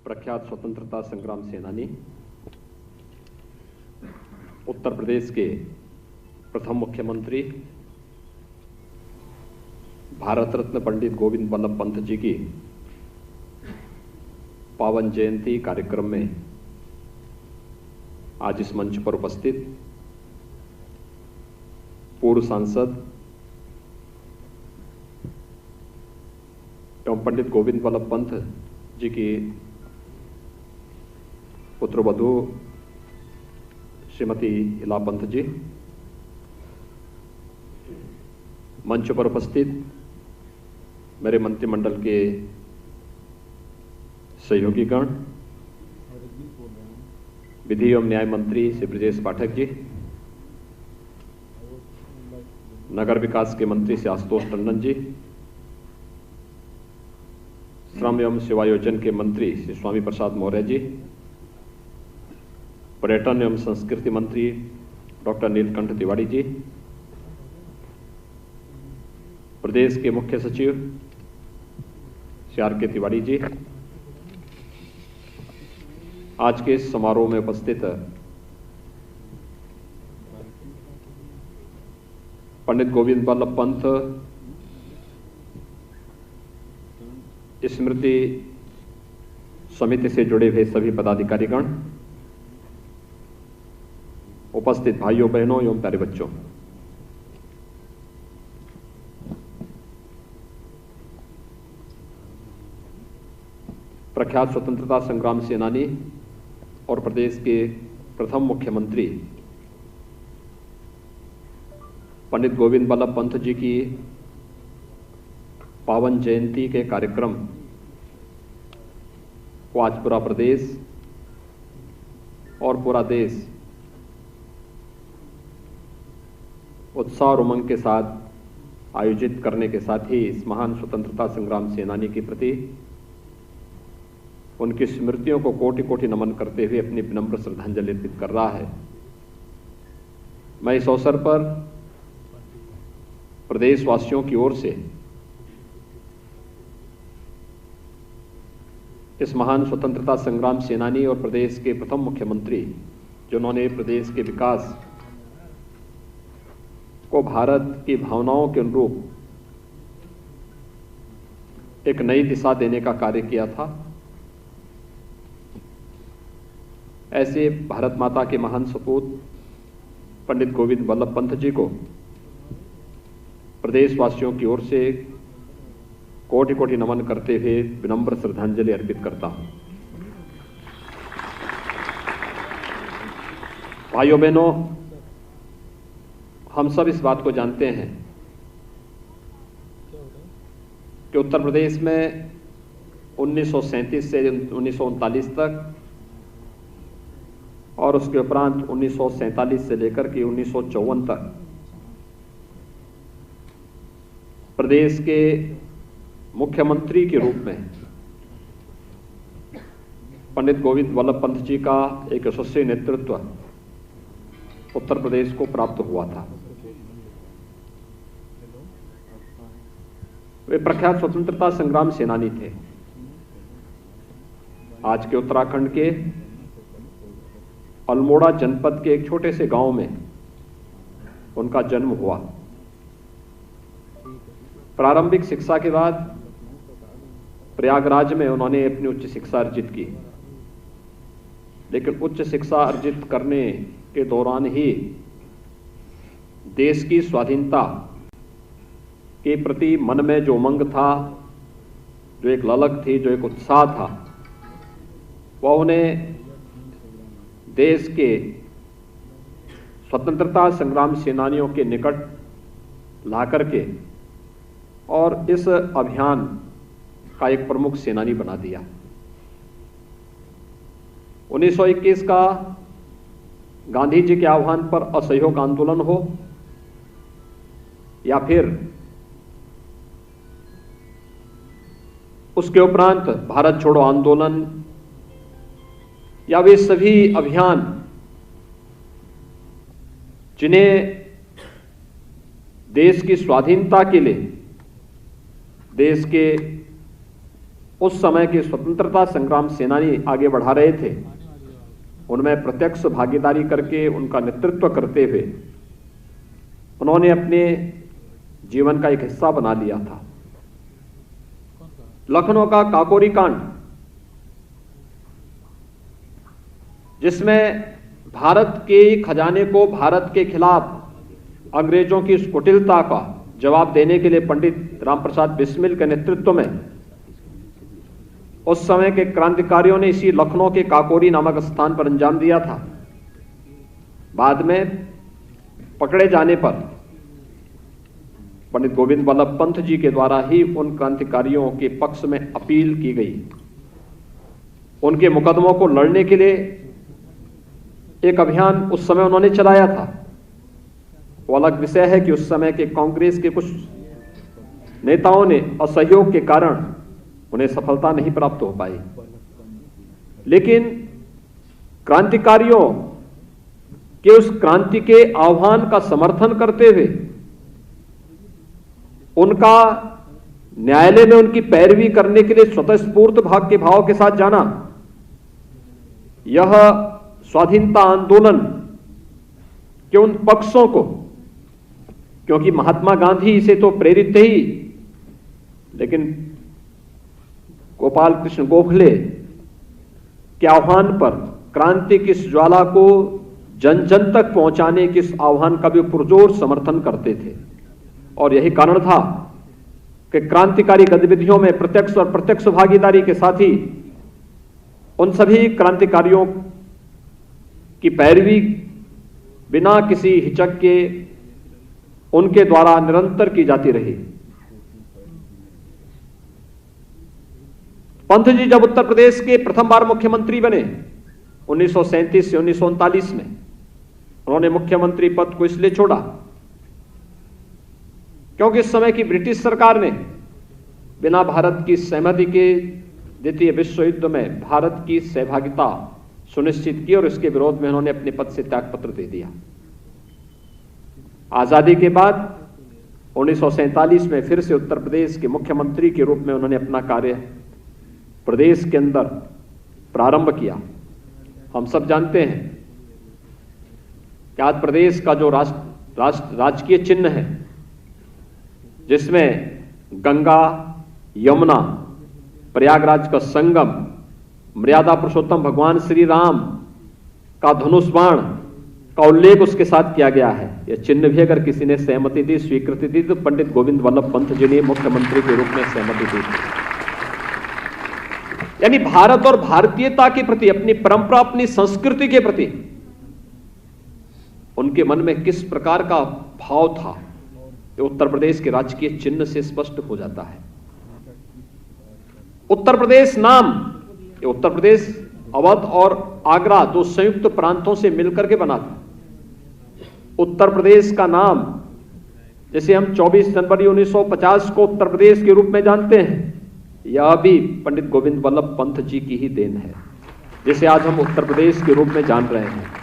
प्रख्यात स्वतंत्रता संग्राम सेनानी, उत्तर प्रदेश के प्रथम मुख्यमंत्री, भारत रत्न पंडित गोविंद बल्लभ पंत जी की पावन जयंती कार्यक्रम में आज इस मंच पर उपस्थित पूर्व सांसद एवं पंडित गोविंद बल्लभ पंत जी की पुत्रवधू श्रीमती इला पंत जी, मंच पर उपस्थित मेरे मंत्रिमंडल के सहयोगीगण, विधि एवं न्याय मंत्री श्री ब्रजेश पाठक जी, नगर विकास के मंत्री श्री आशुतोष टंडन जी, श्रम एवं सेवायोजन के मंत्री श्री स्वामी प्रसाद मौर्य जी, पर्यटन एवं संस्कृति मंत्री डॉक्टर नीलकंठ तिवारी जी, प्रदेश के मुख्य सचिव श्री आर के तिवारी जी, आज के इस समारोह में उपस्थित पंडित गोविंद बल्लभ पंत स्मृति समिति से जुड़े हुए सभी पदाधिकारीगण, उपस्थित भाइयों बहनों एवं प्यारे बच्चों, प्रख्यात स्वतंत्रता संग्राम सेनानी और प्रदेश के प्रथम मुख्यमंत्री पंडित गोविंद बल्लभ पंत जी की पावन जयंती के कार्यक्रम को आज पूरा प्रदेश और पूरा देश उत्साह और उमंग के साथ आयोजित करने के साथ ही इस महान स्वतंत्रता संग्राम सेनानी के प्रति उनकी स्मृतियों को कोटि कोटि नमन करते हुए अपनी विनम्र श्रद्धांजलि अर्पित कर रहा है। मैं इस अवसर पर प्रदेशवासियों की ओर से इस महान स्वतंत्रता संग्राम सेनानी और प्रदेश के प्रथम मुख्यमंत्री, जिन्होंने प्रदेश के विकास को भारत की भावनाओं के अनुरूप एक नई दिशा देने का कार्य किया था, ऐसे भारत माता के महान सपूत पंडित गोविंद बल्लभ पंत जी को प्रदेशवासियों की ओर से कोटि कोटि नमन करते हुए विनम्र श्रद्धांजलि अर्पित करता हूं। भाइयों बहनों, हम सब इस बात को जानते हैं कि उत्तर प्रदेश में 1937 से 1939 तक और उसके उपरांत 1947 से लेकर के 1954 तक प्रदेश के मुख्यमंत्री के रूप में पंडित गोविंद बल्लभ पंत जी का एक यशस्वी नेतृत्व उत्तर प्रदेश को प्राप्त हुआ था। वे प्रख्यात स्वतंत्रता संग्राम सेनानी थे। आज के उत्तराखंड के अल्मोड़ा जनपद के एक छोटे से गांव में उनका जन्म हुआ। प्रारंभिक शिक्षा के बाद प्रयागराज में उन्होंने अपनी उच्च शिक्षा अर्जित की, लेकिन उच्च शिक्षा अर्जित करने के दौरान ही देश की स्वाधीनता के प्रति मन में जो उमंग था, जो एक ललक थी, जो एक उत्साह था, वह उन्हें देश के स्वतंत्रता संग्राम सेनानियों के निकट लाकर के और इस अभियान का एक प्रमुख सेनानी बना दिया। 1921 का गांधी जी के आह्वान पर असहयोग आंदोलन हो या फिर उसके उपरांत भारत छोड़ो आंदोलन या वे सभी अभियान जिन्हें देश की स्वाधीनता के लिए, देश के उस समय के स्वतंत्रता संग्राम सेनानी आगे बढ़ा रहे थे, उनमें प्रत्यक्ष भागीदारी करके उनका नेतृत्व करते हुए उन्होंने अपने जीवन का एक हिस्सा बना लिया था। लखनऊ का काकोरी कांड, जिसमें भारत के खजाने को भारत के खिलाफ अंग्रेजों की इस कुटिलता का जवाब देने के लिए पंडित रामप्रसाद बिस्मिल के नेतृत्व में उस समय के क्रांतिकारियों ने इसी लखनऊ के काकोरी नामक स्थान पर अंजाम दिया था। बाद में पकड़े जाने पर पंडित गोविंद वल्लभ पंत जी के द्वारा ही उन क्रांतिकारियों के पक्ष में अपील की गई। उनके मुकदमों को लड़ने के लिए एक अभियान उस समय उन्होंने चलाया था। वो अलग विषय है कि उस समय के कांग्रेस के कुछ नेताओं ने असहयोग के कारण उन्हें सफलता नहीं प्राप्त हो पाई, लेकिन क्रांतिकारियों के उस क्रांति के आह्वान का समर्थन करते हुए उनका न्यायालय में उनकी पैरवी करने के लिए स्वतःस्फूर्त भाग के भाव के साथ जाना, यह स्वाधीनता आंदोलन के उन पक्षों को, क्योंकि महात्मा गांधी इसे तो प्रेरित थे ही, लेकिन गोपाल कृष्ण गोखले के आह्वान पर क्रांति की इस ज्वाला को जन जन तक पहुंचाने के इस आह्वान का भी पुरजोर समर्थन करते थे। और यही कारण था कि क्रांतिकारी गतिविधियों में प्रत्यक्ष और प्रत्यक्ष भागीदारी के साथ ही उन सभी क्रांतिकारियों की पैरवी बिना किसी हिचक के उनके द्वारा निरंतर की जाती रही। पंत जी जब उत्तर प्रदेश के प्रथम बार मुख्यमंत्री बने 1937 से 1939 में, उन्होंने मुख्यमंत्री पद को इसलिए छोड़ा क्योंकि इस समय की ब्रिटिश सरकार ने बिना भारत की सहमति के द्वितीय विश्व युद्ध में भारत की सहभागिता सुनिश्चित की और इसके विरोध में उन्होंने अपने पद से त्यागपत्र दे दिया। आजादी के बाद 1947 में फिर से उत्तर प्रदेश के मुख्यमंत्री के रूप में उन्होंने अपना कार्य प्रदेश के अंदर प्रारंभ किया। हम सब जानते हैं कि आज प्रदेश का जो राजकीय चिन्ह है, जिसमें गंगा, यमुना, प्रयागराज का संगम, मर्यादा पुरुषोत्तम भगवान श्री राम का धनुष बाण का उल्लेख उसके साथ किया गया है, यह चिन्ह भी अगर किसी ने सहमति दी, स्वीकृति दी, तो पंडित गोविंद वल्लभ पंत जी ने मुख्यमंत्री के रूप में सहमति दी। यानी भारत और भारतीयता के प्रति, अपनी परंपरा, अपनी संस्कृति के प्रति उनके मन में किस प्रकार का भाव था, ये उत्तर प्रदेश के राजकीय चिन्ह से स्पष्ट हो जाता है। उत्तर प्रदेश नाम, ये उत्तर प्रदेश अवध और आगरा दो संयुक्त प्रांतों से मिलकर के बना था। उत्तर प्रदेश का नाम, जैसे हम 24 जनवरी 1950 को उत्तर प्रदेश के रूप में जानते हैं, यह भी पंडित गोविंद वल्लभ पंत जी की ही देन है, जिसे आज हम उत्तर प्रदेश के रूप में जान रहे हैं।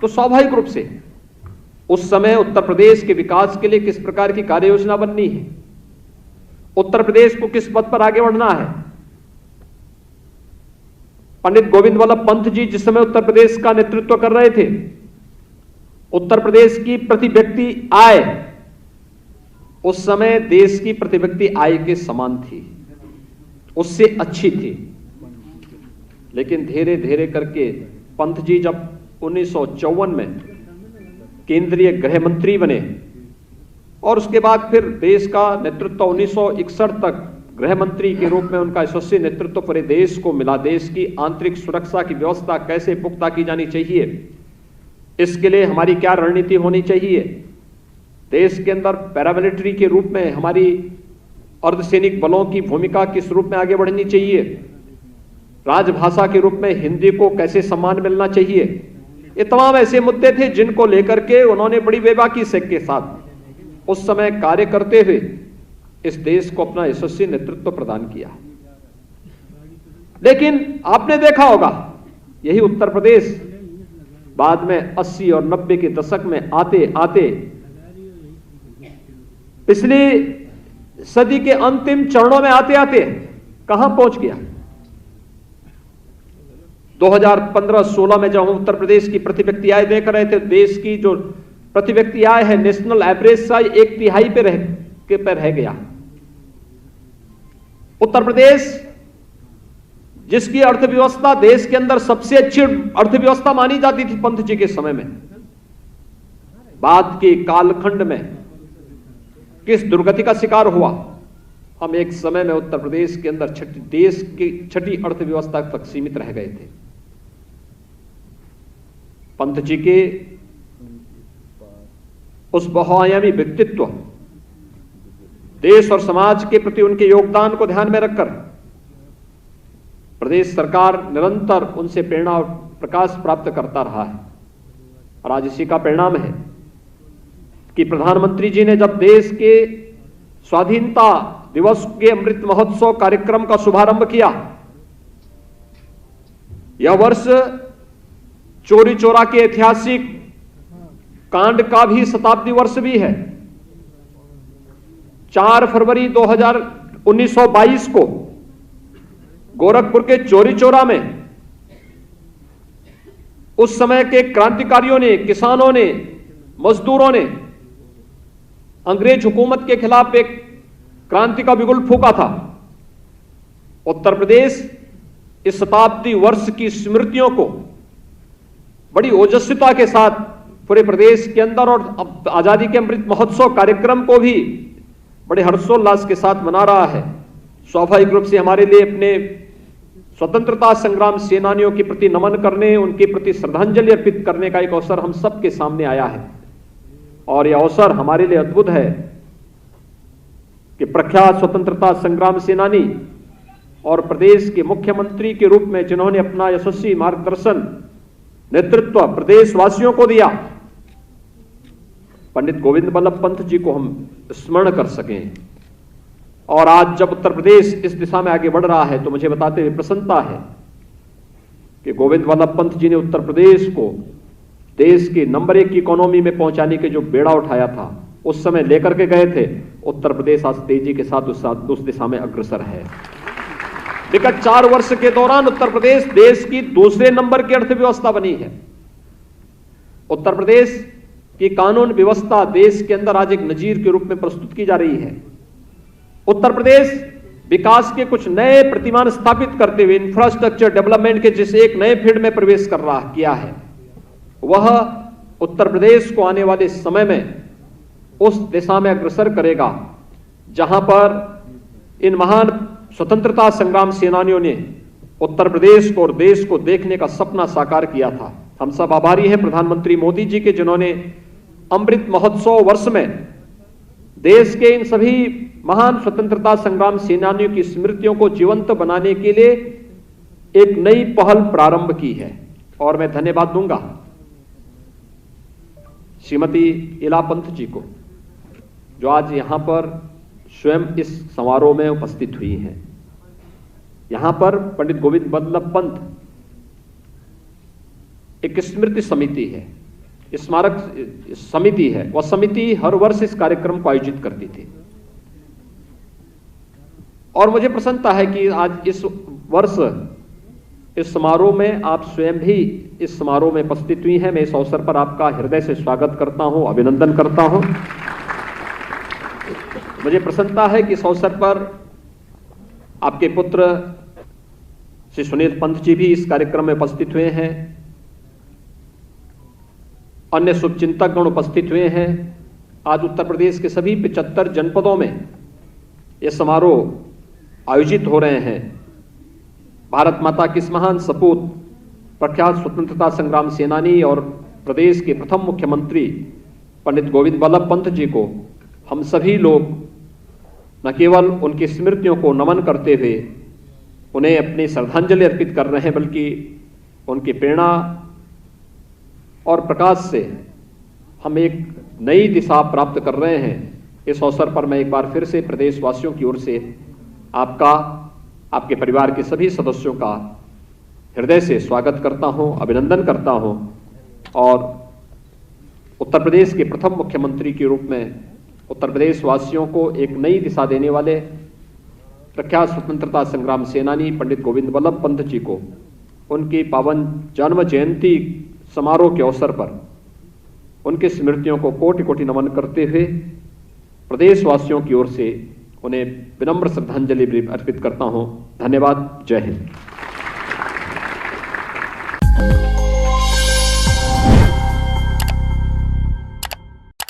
तो स्वाभाविक रूप से उस समय उत्तर प्रदेश के विकास के लिए किस प्रकार की कार्य योजना बननी है, उत्तर प्रदेश को किस पथ पर आगे बढ़ना है। पंडित गोविंद वल्लभ पंत जी जिस समय उत्तर प्रदेश का नेतृत्व कर रहे थे, उत्तर प्रदेश की प्रति व्यक्ति आय उस समय देश की प्रति व्यक्ति आय के समान थी, उससे अच्छी थी। लेकिन धीरे धीरे करके पंत जी जब 1954 में केंद्रीय गृह मंत्री बने और उसके बाद फिर देश का नेतृत्व 1961 तक गृह मंत्री के रूप में उनका यशस्वी नेतृत्व पूरे देश को मिला। देश की आंतरिक सुरक्षा की व्यवस्था कैसे पुख्ता की जानी चाहिए, इसके लिए हमारी क्या रणनीति होनी चाहिए, देश के अंदर पैरामिलिट्री के रूप में हमारी अर्धसैनिक बलों की भूमिका किस रूप में आगे बढ़नी चाहिए, राजभाषा के रूप में हिंदी को कैसे सम्मान मिलना चाहिए, ये तमाम ऐसे मुद्दे थे जिनको लेकर के उन्होंने बड़ी बेबाकी से के साथ उस समय कार्य करते हुए इस देश को अपना यशस्वी नेतृत्व प्रदान किया। लेकिन आपने देखा होगा यही उत्तर प्रदेश बाद में 80 और 90 के दशक में आते आते पिछली सदी के अंतिम चरणों में आते आते कहां पहुंच गया। 2015-16 में जब हम उत्तर प्रदेश की प्रति व्यक्ति आय देख रहे थे, देश की जो प्रति व्यक्ति आय है नेशनल एवरेज से 1/3 पे रह गया। उत्तर प्रदेश जिसकी अर्थव्यवस्था देश के अंदर सबसे अच्छी अर्थव्यवस्था मानी जाती थी पंत जी के समय में, बाद के कालखंड में किस दुर्गति का शिकार हुआ। हम एक समय में उत्तर प्रदेश के अंदर देश की छठी अर्थव्यवस्था तक सीमित रह गए थे। पंत जी के उस बहुआयामी व्यक्तित्व, देश और समाज के प्रति उनके योगदान को ध्यान में रखकर प्रदेश सरकार निरंतर उनसे प्रेरणा और प्रकाश प्राप्त करता रहा है। और आज इसी का परिणाम है कि प्रधानमंत्री जी ने जब देश के स्वाधीनता दिवस के अमृत महोत्सव कार्यक्रम का शुभारंभ किया, यह वर्ष चोरी चोरा के ऐतिहासिक कांड का भी शताब्दी वर्ष भी है। 4 फरवरी 1922 को गोरखपुर के चोरी चोरा में उस समय के क्रांतिकारियों ने, किसानों ने, मजदूरों ने अंग्रेज हुकूमत के खिलाफ एक क्रांति का बिगुल फूंका था। उत्तर प्रदेश इस शताब्दी वर्ष की स्मृतियों को बड़ी ओजस्विता के साथ पूरे प्रदेश के अंदर और आजादी के अमृत महोत्सव कार्यक्रम को भी बड़े हर्षोल्लास के साथ मना रहा है। स्वाभाविक रूप से हमारे लिए अपने स्वतंत्रता संग्राम सेनानियों के प्रति नमन करने, उनके प्रति श्रद्धांजलि अर्पित करने का एक अवसर हम सबके सामने आया है। और यह अवसर हमारे लिए अद्भुत है कि प्रख्यात स्वतंत्रता संग्राम सेनानी और प्रदेश के मुख्यमंत्री के रूप में जिन्होंने अपना यशस्वी मार्गदर्शन, नेतृत्व प्रदेशवासियों को दिया, पंडित गोविंद बल्लभ पंत जी को हम स्मरण कर सकें। और आज जब उत्तर प्रदेश इस दिशा में आगे बढ़ रहा है तो मुझे बताते हुए प्रसन्नता है कि गोविंद बल्लभ पंत जी ने उत्तर प्रदेश को देश के नंबर 1 की इकोनॉमी में पहुंचाने के जो बेड़ा उठाया था, उस समय लेकर के गए थे। उत्तर प्रदेश आज तेजी के साथ उस दिशा में अग्रसर है। विगत 4 वर्ष के दौरान उत्तर प्रदेश देश की दूसरे नंबर की अर्थव्यवस्था बनी है। उत्तर प्रदेश की कानून व्यवस्था देश के अंदर आज एक नजीर के रूप में प्रस्तुत की जा रही है। उत्तर प्रदेश विकास के कुछ नए प्रतिमान स्थापित करते हुए इंफ्रास्ट्रक्चर डेवलपमेंट के जिस एक नए फील्ड में प्रवेश किया है, वह उत्तर प्रदेश को आने वाले समय में उस दिशा में अग्रसर करेगा जहां पर इन महान स्वतंत्रता संग्राम सेनानियों ने उत्तर प्रदेश को और देश को देखने का सपना साकार किया था। हम सब आभारी हैं प्रधानमंत्री मोदी जी के, जिन्होंने अमृत महोत्सव वर्ष में देश के इन सभी महान स्वतंत्रता संग्राम सेनानियों की स्मृतियों को जीवंत बनाने के लिए एक नई पहल प्रारंभ की है। और मैं धन्यवाद दूंगा श्रीमती इला पंत जी को, जो आज यहां पर स्वयं इस समारोह में उपस्थित हुई हैं। यहां पर पंडित गोविंद बल्लभ पंत एक स्मृति समिति है, स्मारक समिति है। वह समिति हर वर्ष इस कार्यक्रम को आयोजित करती थी और मुझे प्रसन्नता है कि आज इस वर्ष इस समारोह में आप स्वयं भी इस समारोह में उपस्थित हुई हैं। मैं इस अवसर पर आपका हृदय से स्वागत करता हूं, अभिनंदन करता हूं। मुझे प्रसन्नता है कि इस अवसर पर आपके पुत्र श्री सुनील पंत जी भी इस कार्यक्रम में उपस्थित हुए हैं, अन्य शुभचिंतकगण उपस्थित हुए हैं। आज उत्तर प्रदेश के सभी 75 जनपदों में ये समारोह आयोजित हो रहे हैं। भारत माता की इस महान सपूत, प्रख्यात स्वतंत्रता संग्राम सेनानी और प्रदेश के प्रथम मुख्यमंत्री पंडित गोविंद बल्लभ पंत जी को हम सभी लोग न केवल उनकी स्मृतियों को नमन करते हुए उन्हें अपनी श्रद्धांजलि अर्पित कर रहे हैं, बल्कि उनकी प्रेरणा और प्रकाश से हम एक नई दिशा प्राप्त कर रहे हैं। इस अवसर पर मैं एक बार फिर से प्रदेशवासियों की ओर से आपका, आपके परिवार के सभी सदस्यों का हृदय से स्वागत करता हूं, अभिनंदन करता हूं और उत्तर प्रदेश के प्रथम मुख्यमंत्री के रूप में उत्तर प्रदेश वासियों को एक नई दिशा देने वाले प्रख्यात स्वतंत्रता संग्राम सेनानी पंडित गोविंद वल्लभ पंत जी को उनकी पावन जन्म जयंती समारोह के अवसर पर उनकी स्मृतियों को कोटि कोटि नमन करते हुए प्रदेशवासियों की ओर से उन्हें विनम्र श्रद्धांजलि अर्पित करता हूं। धन्यवाद। जय हिंद।